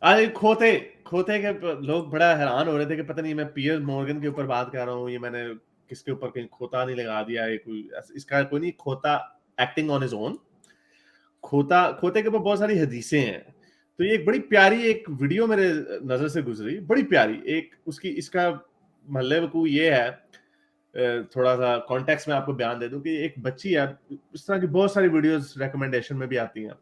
अरे खोते खोते के लोग बड़ा हैरान हो रहे थे कि पता नहीं मैं पियर्स मॉर्गन के ऊपर बात कर रहा हूँ, ये मैंने किसके ऊपर कहीं खोता नहीं लगा दिया, ये कोई इसका कोई नहीं, खोता एक्टिंग ऑन हिज ओन। खोते के ऊपर बहुत सारी हदीसें हैं। तो ये एक बड़ी प्यारी एक वीडियो मेरे नजर से गुजरी, बड़ी प्यारी एक उसकी, इसका महल्ले वकू ये है, थोड़ा सा कॉन्टेक्स्ट में आपको बयान दे दूं कि एक बच्ची है, इस तरह की बहुत सारी वीडियोस रिकमेंडेशन में भी आती हैं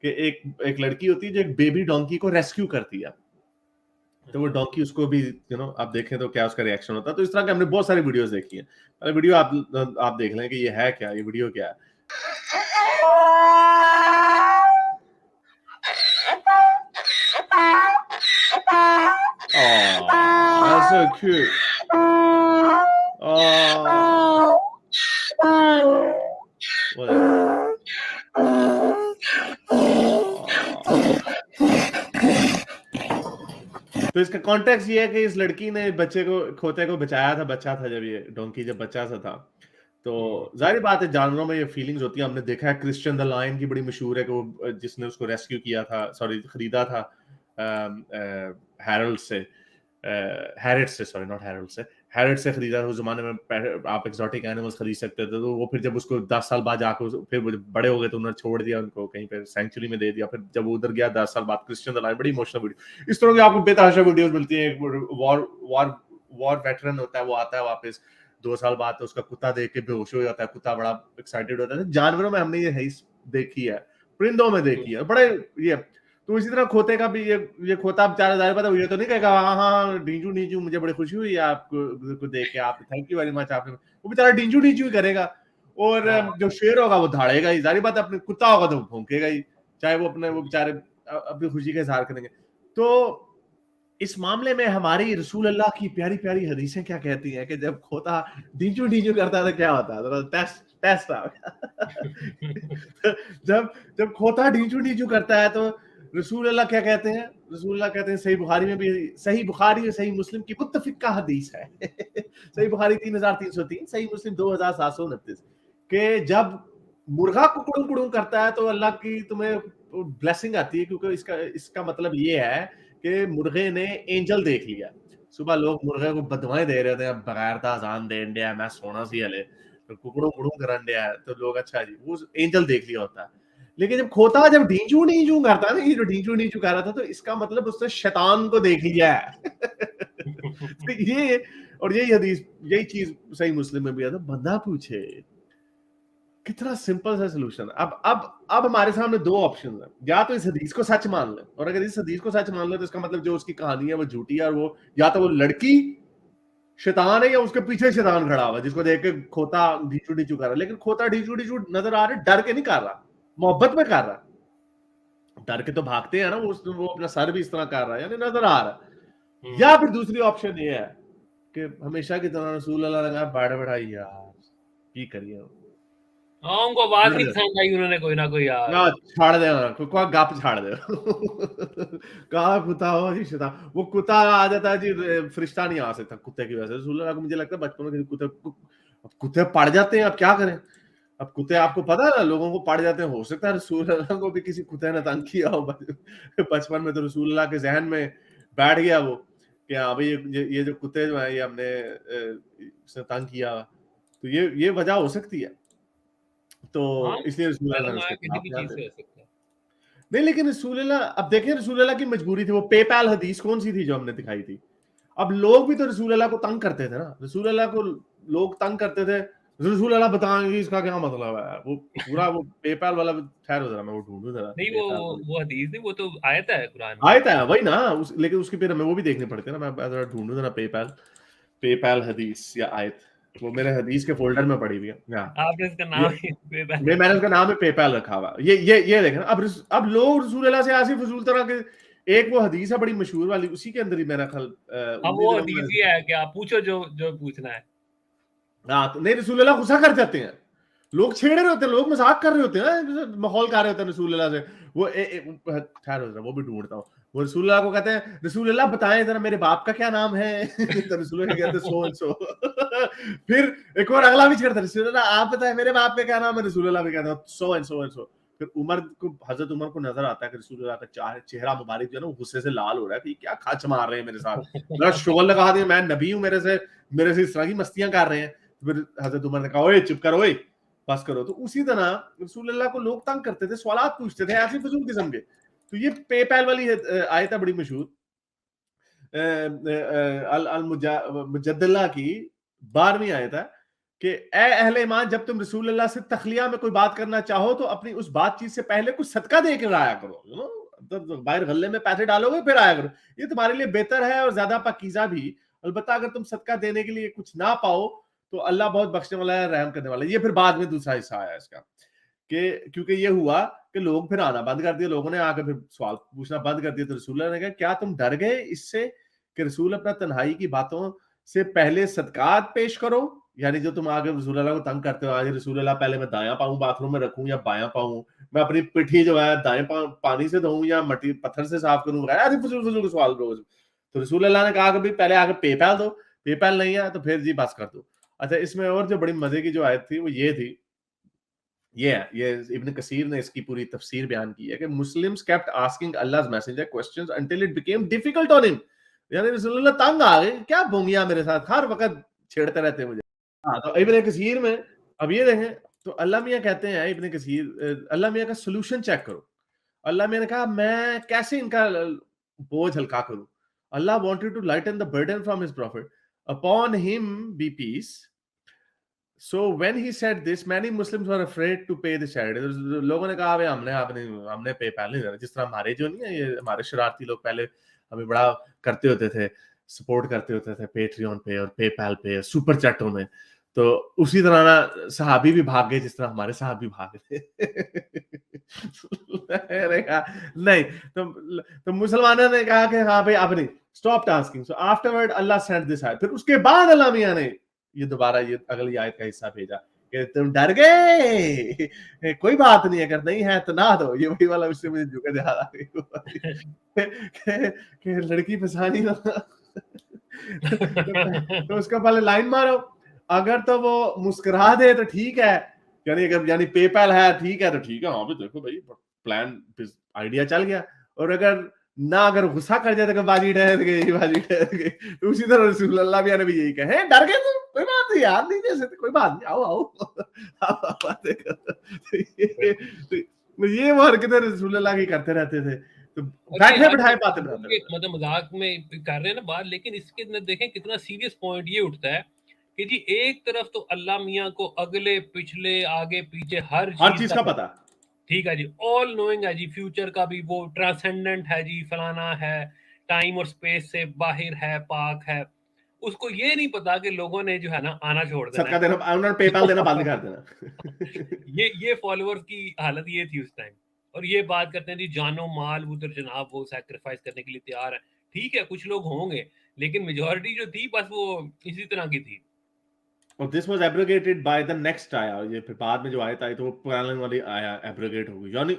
कि एक एक लड़की होती है जो एक बेबी डोंकी को रेस्क्यू करती है। तो वो डोंकी उसको भी आप देखें तो क्या उसका रिएक्शन होता है। तो इस तरह के हमने बहुत सारी वीडियोस देखी हैं। पहले वीडियो आप देख लें कि ये है क्या, ये वीडियो क्या है। Oh, that's so cute. Oh, whatever. तो इसका कॉन्टेक्स्ट ये है कि इस लड़की ने बच्चे को, खोते को बचाया था, बच्चा था जब, ये डोंकी जब बच्चा सा था। तो जाहिर बात है जानवरों में ये फीलिंग्स होती है। हमने देखा है क्रिश्चियन द लायन की बड़ी मशहूर है कि वो जिसने उसको रेस्क्यू किया था, सॉरी खरीदा था हैरोल्ड से, हैरिट से, सॉरी नॉट हैरोल्ड से, हैरिट से खरीदा था। उस जमाने में आप एक्सोटिक एनिमल्स खरीद सकते थे। तो वो फिर जब उसको 10 साल बाद जाकर फिर वो बड़े हो गए तो उन्होंने छोड़ दिया उनको, कहीं पे सेंचुरी में दे दिया। फिर जब वो उधर गया 10 साल बाद, क्रिश्चियन द लायन, बड़ी इमोशनल वीडियो। इस तरह की आपको बेतहाशा वीडियोस मिलती हैं। वॉर वॉर वॉर वेटरन होता है, वो आता है वापस 2 साल बाद, तो उसका कुत्ता देख के बेहोश हो जाता है, कुत्ता बड़ा एक्साइटेड होता है। जानवरों में हमने ये देखी है, परिंदों में देखी है बड़े ये। तो इसी तरह खोते का भी, ये खोता बेचारा, जाहिर बात है ये तो नहीं कहेगा हाँ हाँ डींजू डींजू मुझे बड़ी खुशी हुई आपको देख के, आप थैंक यू वेरी मच आपने, वो बेचारा डींजू डींजू ही करेगा। और जो शेर होगा वो धाड़ेगा ही, जाहिर बात है। अपने कुत्ता होगा तो भौंकेगा ही, चाहे वो अपने, वो बेचारे अपनी खुशी का इजहार करेंगे। तो इस मामले में हमारी रसूल अल्लाह की प्यारी प्यारी हदीसें क्या कहती हैं कि जब खोता डींचू डींचू करता है तो क्या होता है, टेस्ट टेस्ट आ जब जब खोता डींचू डींचू करता है तो रसूल अल्लाह क्या कहते हैं? रसूल अल्लाह कहते हैं, सही बुखारी में भी, सही बुखारी और सही मुस्लिम की मुत्तफिका हदीस है सही बुखारी 3303, सही मुस्लिम 2729, के जब मुर्गा कुकड़ू कुकड़ू करता है तो अल्लाह की तुम्हें ब्लेसिंग आती है, क्योंकि इसका इसका मतलब ये है कि मुर्गे ने एंजल देख लिया। सुबह लोग मुर्गे को बदवाएं दे रहे थे, अब बगैर दा अजान देन दिया, मैं सोना सी हले तो कुकड़ू कुकड़ू करन दिया है, तो लोग अच्छा जी वो एंजल देख लिया होता है। लेकिन जब खोता जब ढींचू ढींचू करता है ना, ये जो ढींचू ढींचू कर रहा था, तो इसका मतलब उसने शैतान को देख लिया है तो ये, और यही हदीस, यही चीज सही मुस्लिम में भी है। तो बंदा पूछे, कितना सिंपल सा सोल्यूशन। अब हमारे सामने दो ऑप्शन है, या तो इस हदीस को सच मान ले, और अगर इस हदीस को सच मान ले तो इसका मतलब जो उसकी कहानी है वो झूठी है, और वो या तो वो लड़की शैतान है या उसके पीछे शैतान खड़ा हुआ जिसको देख के खोता ढीचू ढीचू कर रहा है। लेकिन खोता ढीचू ढीचू नजर आ रहा है, डर के नहीं कर रहा, मोहब्बत में कर रहा है। डर के तो भागते हैं ना, वो अपना सर भी इस तरह कर रहा है, यानी नजर आ रहा है। या फिर दूसरी ऑप्शन ये है कि हमेशा की तरह रसूल अल्लाह ने कहा बैठ बैठाई यार की करिए, हाँ, उनको बात नहीं पसंद आई, उन्होंने कोई ना कोई यार ना छाड़ दे, कोई गप छाड़ दे कहा कुत्ता हो जी शैतान, वो कुत्ता आ जाता है जी, फरिश्ता नहीं आ सकता कुत्ते की वजह से। रसूल अल्लाह को मुझे लगता है बचपन में कुत्ते कुत्ते पड़ जाते हैं, अब क्या करें। अब कुत्ते आपको पता है ना, लोगों को पड़ जाते हैं, हो सकता है रसूल अल्लाह को भी किसी कुत्ते ने तंग किया हो बचपन में, तो रसूल अल्लाह के जहन में बैठ गया वो कि हाँ भाई ये जो कुत्ते जो है ये हमने इसने तंग किया, तो ये वजह हो सकती है। तो हाँ, इसलिए रसूल अल्लाह ने उसके किसी खिलाफ भी बयान चीज दे से दिया। हो सकता है। नहीं लेकिन रसूल अल्लाह, अब देखें रसूल अल्लाह की मजबूरी थी। वो पेपैल हदीस कौन सी थी जो हमने दिखाई थी? अब लोग भी तो रसूल अल्लाह को तंग करते थे ना, रसूल अल्लाह को लोग तंग करते थे। रसूल अल्लाह बताएंगे इसका क्या मतलब है, वो पूरा वो पेपैल वाला, ठहरो जरा मैं वो ढूंढूं जरा नहीं, पेपैल वाली वो हदीस नहीं, वो तो आयत है कुरान में। आयत है, वही ना लेकिन उसकी फिर हमें वो भी देखनी पड़ती है ना। मैं जरा ढूंढूं जरा पेपैल, पेपैल हदीस या आयत, वो मेरे हदीस के फोल्डर में पड़ी हुई है। आपने इसका ये नाम ही मैंने उसका नाम है पेपैल रखा हुआ। ये देखें ना, अब लोग रसूल अल्लाह से ऐसी फजूल तरह के, एक वो हदीस है बड़ी मशहूर वाली, उसी के अंदर ही मेरा ख्याल अब उन्हीं वो दिनों में। हदीस ये है कि आप पूछो जो जो पूछना है। हाँ तो नहीं, रसूल अल्लाह गुस्सा कर जाते हैं, लोग छेड़ रहे होते हैं, लोग मजाक कर रहे होते हैं, माहौल कर रहे होते हैं रसूल अल्लाह से। वो ठहरो जरा वो भी ढूंढता हूँ। वो रसूल अल्लाह को कहते हैं, रसूल अल्लाह बताएं जरा मेरे बाप का क्या नाम है तो रसूल अल्लाह कहते हैं सो एंड सो फिर एक और अगला भी करता है, रसूल अल्लाह आप बताएं मेरे बाप का क्या नाम है, रसूल अल्लाह भी कहते हैं so and so and so. फिर हजरत उमर को नजर आता है कि रसूलुल्लाह का चेहरा मुबारक जो है ना वो गुस्से से लाल हो रहा है कि क्या खच मार रहे हैं मेरे साथ, मेरा शुगल लगा दिया, मैं नबी हूँ, मेरे से इस तरह की मस्तियां कर रहे हैं। फिर हजरत उमर ने कहा ओए चुप करो, ओए बस करो। तो उसी तरह रसूलुल्लाह को लोग तंग करते थे, सवालात पूछते थे ऐसे फजूल किस्म के। तो ये पेपैल वाली आयत है बड़ी मशहूर, अल मुजद्दला की 12वीं आयत है कि ए अहले ईमान, जब तुम रसूलुल्लाह से तखलिया में कोई बात करना चाहो तो अपनी उस बातचीत से पहले कुछ सदका दे कर आया करो, तो बाहर गल्ले में पैसे डालोगे फिर आया करो, ये तुम्हारे लिए बेहतर है और ज्यादा पाकीज़ा भी। अलबत्ता अगर तुम सदका देने के लिए कुछ ना पाओ तो अल्लाह बहुत बख्शने वाला है, रहम करने वाला है। ये फिर बाद में दूसरा हिस्सा आया इसका कि क्योंकि ये हुआ कि लोग फिर आना बंद कर दिया, लोगों ने आकर फिर सवाल पूछना बंद कर दिया। तो रसूलुल्लाह ने कहा क्या तुम डर गए इससे कि रसूल अपना तन्हाई की बातों से पहले सदकात पेश करो, यानी जो तुम आगे रसूलुल्लाह को तंग करते हो, आज रसूलुल्लाह पहले मैं दायां पाऊं बाथरूम में रखूं या बायां पाऊं, मैं अपनी पिठी जो है दाएं पानी से धोऊं या मट्टी पत्थर से साफ करूं, ऐसे फजूल फजूल सवाल रोज। तो रसूलुल्लाह ने कहा कि भाई पहले आगे पेपैल दो, पेपैल नहीं है तो फिर जी बस कर दो। अच्छा, इसमें और जो बड़ी मजे की जो आयत थी वो ये थी, ये इब्न कसीर ने इसकी पूरी तफसीर बयान की है कि Muslims kept asking Allah's messenger questions until it became difficult on him, यानी रसूलुल्लाह तंग आ गए, क्या बोंगिया मेरे साथ हर वक्त छेड़ते रहते हैं मुझे। हाँ, तो इब्न कसीर में अब ये देखें तो अल्लाह मियां कहते हैं, इब्न कसीर अल्लाह मियां का सोल्यूशन चेक करो। अल्लाह मियां ने कहा मैं कैसे इनका बोझ हल्का करूं। Allah wanted to lighten the burden from his prophet upon him be peace. So when he said this, many Muslims were afraid to pay the charity. लोगों ने कहा हमने पेपैल नहीं देना, जिस तरह हमारे जो नहीं है ये हमारे शरारती लोग पहले हमें बड़ा करते होते थे, सपोर्ट करते होते थे पेट्रियन पे और पेपैल पे सुपर चैटों में। तो उसी तरह ना सहाबी भी भाग गए जिस तरह हमारे सहाबी भाग गए। मैंने कहा नहीं, तो मुसलमानों ने कहा कि हाँ भाई अब नहीं, stop tasking. So afterward Allah sent this आयत। फिर उसके बाद अल्लाह मियां ने ये दोबारा ये अगली आयत का हिस्सा भेजा कि तुम डर गए, कोई बात नहीं, अगर नहीं है तो ना दो। ये वही वाला उससे मुझे झुके ध्यान आ गई कि लड़की फंसानी ना। तो उसका पहले लाइन मारो, अगर तो वो मुस्कुरा दे तो ठीक है, यानी पेपैल है ठीक है तो ठीक है, हाँ भी देखो भाई प्लान आइडिया चल गया। और अगर गुस्सा कर जाए तो बाजी ठहर गई। तो उसी तरह रसूलुल्लाह भी ने भी यही कहे, डर गए तुम, कोई बात नहीं यार, नहीं दे सकते, कोई बात नहीं, आओ बातें करो। तो ये वो हरकतें रसूलुल्लाह की करते रहते थे। तो बैठे बिठाए बातें बनाते, मतलब मजाक में कर रहे हैं ना बात, लेकिन इसके अंदर देखें कितना सीरियस पॉइंट ये उठता है कि जी एक तरफ तो अल्लाह मियां को अगले पिछले आगे पीछे हर चीज का पता, ठीक है जी, ऑल नोइंग है जी, फ्यूचर का भी वो ट्रांसेंडेंट है जी, फलाना है, टाइम और स्पेस से बाहर है, पाक है। उसको ये नहीं पता कि लोगों ने जो है ना आना छोड़ देना, सदका देना, उन्होंने पेपैल देना बंद कर देना। ये फॉलोअर्स की हालत ये थी उस टाइम। और ये बात करते हैं जी जानो माल उधर जनाब वो सैक्रिफाइस करने के लिए तैयार है। ठीक है कुछ लोग होंगे, लेकिन मेजॉरिटी जो थी बस वो इसी तरह की थी। और this was abrogated by the next आया, ये फिर बाद में जो आयत आई तो वो पुराने वाली आया एब्रोगेट हो गई, यानी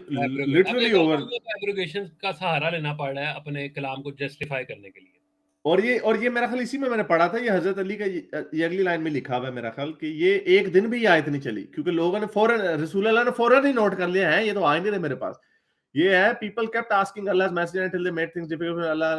लिटरली ओवर। एब्रोगेशन का सहारा लेना पड़ रहा है अपने कलाम को जस्टिफाई करने के लिए। और ये मेरा ख्याल इसी में मैंने पढ़ा था, ये हजरत अली का ये अगली लाइन में लिखा हुआ है मेरा ख्याल कि ये एक दिन भी ये आयत नहीं चली, क्योंकि लोगों ने फौरन रसूलुल्लाह ने फौरन ही नोट कर लिया है ये तो आएंगे नहीं मेरे पास। ये है people kept asking Allah's messenger until they made things difficult for Allah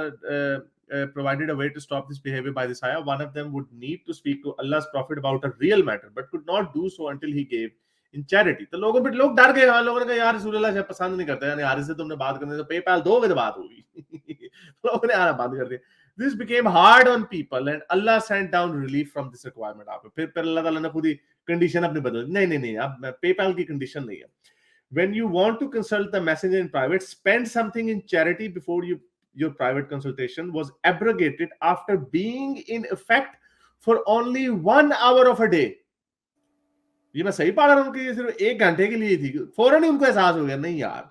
provided a way to stop this behavior by this ayah. One of them would need to speak to Allah's prophet about a real matter but could not do so until he gave in charity. तो लोग डर गए, हाँ लोगों ने कहा यार रसूलुल्लाह शायद पसंद नहीं करते, यानी हारिस से तुमने बात करने तो पेपैल दोगे तो बात होगी। लोगों ने आना बंद कर दिया। This became hard on people and Allah sent down relief from this requirement. आप फिर अल्लाह ताला ने खुद ही कंडीशन अपनी बदल, नहीं अब पेपैल की कंडीशन नहीं है। When you want to consult the messenger in private, spend something in charity before your private consultation was abrogated after being in effect for only 1 hour of a day. ये मैं सही पढ़ रहा हूँ कि ये सिर्फ 1 घंटे के लिए थी, फौरन ही उनको एहसास हो गया नहीं यार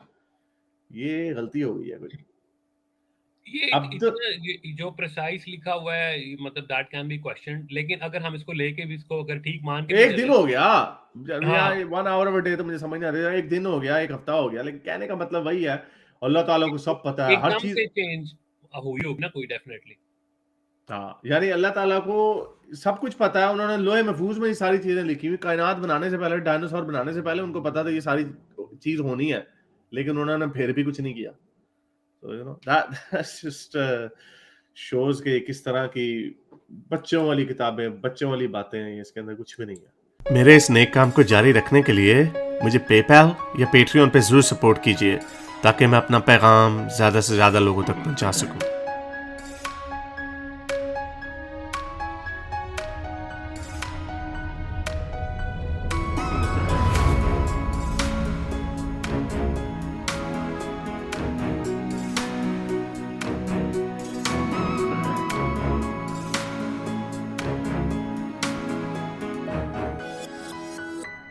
ये गलती हो गई है कोई। ये जो प्रिसाइस लिखा हुआ है मतलब दैट कैन बी क्वेश्चन, लेकिन अगर हम इसको लेके भी इसको अगर ठीक मान के एक दिन हो गया, हाँ। 1 hour of a day तो मुझे समझ नहीं आ रहा, एक दिन हो गया, एक हफ्ता हो गया, लेकिन कहने का मतलब वही है अल्लाह ताला को सब पता है, हर चीज चेंज हुई होगी ना कोई डेफिनेटली। हाँ, यानी अल्लाह ताला को सब कुछ पता है, उन्होंने लोहे महफूज में ये सारी चीजें लिखी हुई, कायनात बनाने से पहले, डायनासोर बनाने से पहले उनको पता था ये सारी चीज होनी है, लेकिन उन्होंने फिर भी कुछ नहीं किया। तो you know that's just shows के किस तरह की बच्चों वाली किताबें, बच्चों वाली बातें हैं, इसके अंदर कुछ भी नहीं है। मेरे इस नेक काम को जारी रखने के लिए मुझे पेपैल या पेट्रियन पे जरूर सपोर्ट कीजिए, ताकि मैं अपना पैगाम ज्यादा से ज्यादा लोगों तक पहुंचा सकूं।